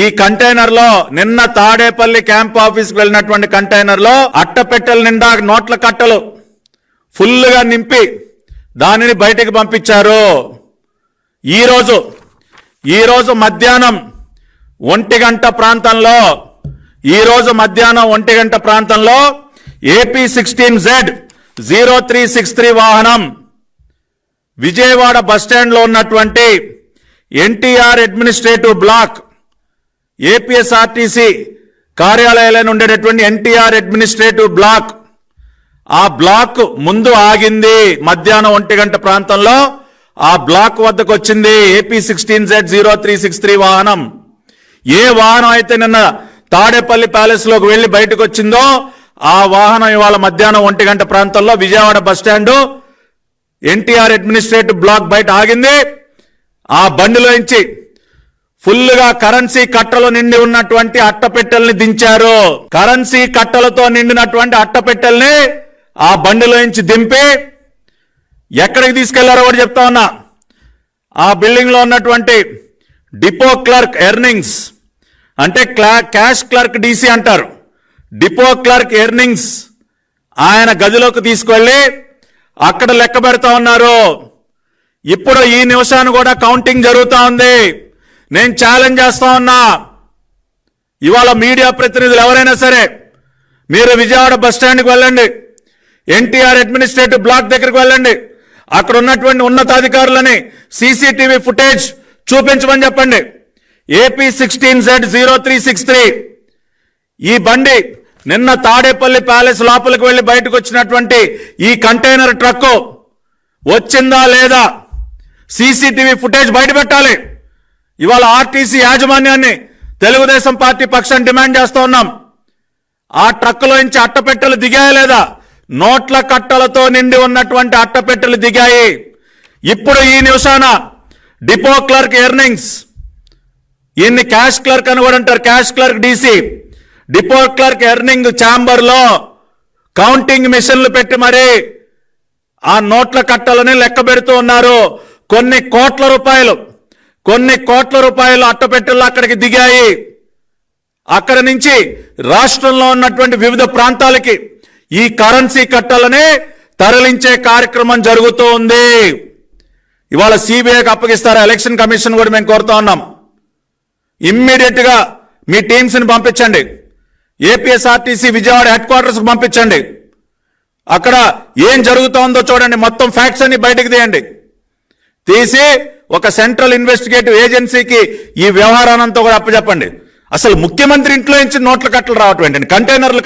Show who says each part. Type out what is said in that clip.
Speaker 1: ఈ కంటైనర్ లో నిన్న తాడేపల్లి క్యాంప్ ఆఫీస్ కు వెళ్ళినటువంటి కంటైనర్ లో అట్టపెట్టెల నిండా నోట్ల కట్టలు ఫుల్ గా నింపి దానిని బయటికి పంపించారు. ఈరోజు మధ్యాహ్నం 1 గంట ప్రాంతంలో ఏపీ 16Z0363 వాహనం విజయవాడ బస్టాండ్ లో ఉన్నటువంటి ఎన్టీఆర్ అడ్మినిస్ట్రేటివ్ బ్లాక్ ఏపీఎస్ఆర్టీసీ కార్యాలయాలను ఉండేటటువంటి ఎన్టీఆర్ అడ్మినిస్ట్రేటివ్ బ్లాక్ ఆ బ్లాక్ ముందు ఆగింది. మధ్యాహ్నం 1 గంట ప్రాంతంలో ఆ బ్లాక్ వద్దకు వచ్చింది ఏపీ 16Z0363 వాహనం. ఏ వాహనం అయితే నిన్న తాడేపల్లి ప్యాలెస్ లోకి వెళ్లి బయటకు వచ్చిందో ఆ వాహనం ఇవాళ మధ్యాహ్నం 1 గంట ప్రాంతంలో Vijayawada bus stand NTR administrative block బయట ఆగింది. ఆ బండిలోంచి ఫుల్ గా కరెన్సీ కట్టలు నిండి ఉన్నటువంటి అట్టపెట్టెల్ని దించారు. కరెన్సీ కట్టలతో నిండినటువంటి అట్టపెట్టెల్ని ఆ బండిలోంచి దింపి ఎక్కడికి తీసుకెళ్లారో కూడా చెప్తా ఉన్నా. ఆ బిల్డింగ్ లో ఉన్నటువంటి డిపో క్లర్క్ ఎర్నింగ్స్ అంటే క్యాష్ క్లర్క్ డీసీ అంటారు. డిపో క్లర్క్ ఎర్నింగ్స్ ఆయన గదిలోకి తీసుకెళ్లి అక్కడ లెక్క పెడతా ఉన్నారు. ఇప్పుడు ఈ నిమిషాన్ని కూడా కౌంటింగ్ జరుగుతా ఉంది. నేను ఛాలెంజ్ చేస్తా ఉన్నా, ఇవాళ మీడియా ప్రతినిధులు ఎవరైనా సరే మీరు విజయవాడ బస్టాండ్కి వెళ్ళండి, ఎన్టీఆర్ అడ్మినిస్ట్రేటివ్ బ్లాక్ దగ్గరికి వెళ్ళండి, అక్కడ ఉన్నటువంటి ఉన్నతాధికారులని సీసీటీవీ ఫుటేజ్ చూపించమని చెప్పండి. ఏపీ 16Z0363 ఈ బండి నిన్న తాడేపల్లి ప్యాలెస్ లోపలికి వెళ్లి బయటకు వచ్చినటువంటి ఈ కంటైనర్ ట్రక్ వచ్చిందా లేదా సీసీటీవీ ఫుటేజ్ బయట పెట్టాలి. ఇవాళ ఆర్టీసీ యాజమాన్యాన్ని తెలుగుదేశం పార్టీ పక్షాన్ని డిమాండ్ చేస్తూ ఉన్నాం. ఆ ట్రక్కులో నుంచి అట్టపెట్టెలు దిగాయా లేదా? నోట్ల కట్టలతో నిండి ఉన్నటువంటి అట్టపెట్టెలు దిగాయి. ఇప్పుడు ఈ నిమిషాన డిపో క్లర్క్ ఎర్నింగ్స్, ఈయన్ని క్యాష్ క్లర్క్ అని కూడా అంటారు, cash clerk DC, depot clerk earning chamber లో కౌంటింగ్ మిషన్లు పెట్టి మరి ఆ నోట్ల కట్టలని లెక్క పెడుతూ ఉన్నారు. కొన్ని కోట్ల రూపాయలు అట్టపెట్టెలు అక్కడికి దిగాయి. అక్కడి నుంచి రాష్ట్రంలో ఉన్నటువంటి వివిధ ప్రాంతాలకి ఈ కరెన్సీ కట్టలని తరలించే కార్యక్రమం జరుగుతూ ఉంది. ఇవాళ సిబిఐకి అప్పగిస్తారా? ఎలక్షన్ కమిషన్ కూడా మేము కోరుతా ఉన్నాం. ఇమ్మీడియట్ గా మీ టీమ్స్ ని పంపించండి, ఏపీఎస్ఆర్టీసీ విజయవాడ హెడ్ క్వార్టర్స్ కు పంపించండి. అక్కడ ఏం జరుగుతోందో చూడండి, మొత్తం ఫ్యాక్ట్స్ అన్ని బయటకు తీయండి. తీసి ఒక సెంట్రల్ ఇన్వెస్టిగేటివ్ ఏజెన్సీకి ఈ వ్యవహారానంతా కూడా అప్పచెప్పండి. అసలు ముఖ్యమంత్రి ఇంట్లో నుంచి నోట్ల కట్టలు రావటం ఏంటండి? కంటైనర్లు